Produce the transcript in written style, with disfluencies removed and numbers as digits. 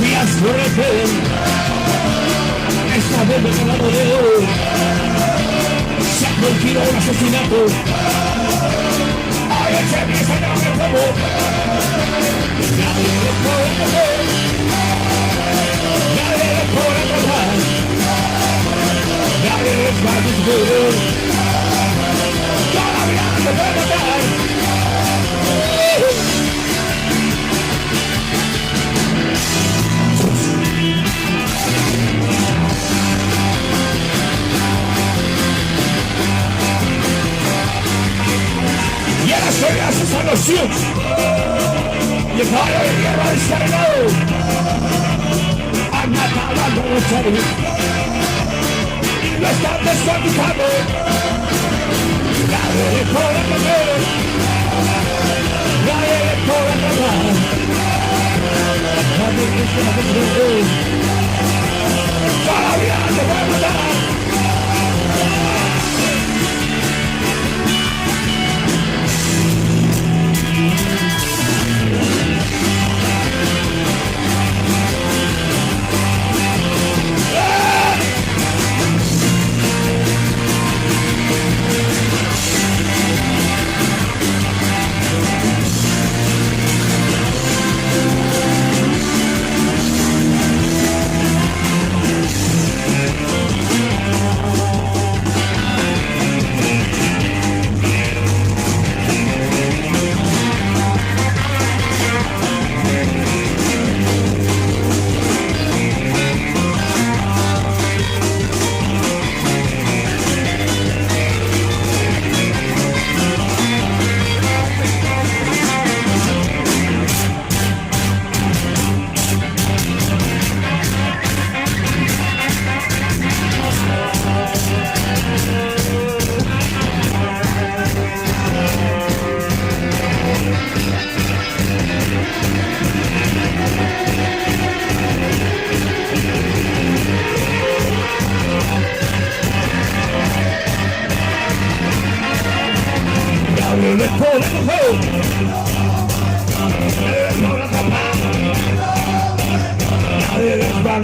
días florecen, esta vez me enamoré, se ha cometido un asesinato, ay, ese día se no me como, nadie le puede coger, nadie le puede matar, nadie le puede discutir, todavía se puede matar. Y ahora soy gracias a los Sioux y el caballo de guerra descargado han matado a los seres y lo están descuartizando. Nadie le podrá comer, nadie le podrá matar, nadie le podrá comer, todavía se puede matar. Let's go, let's go! Nadie les va a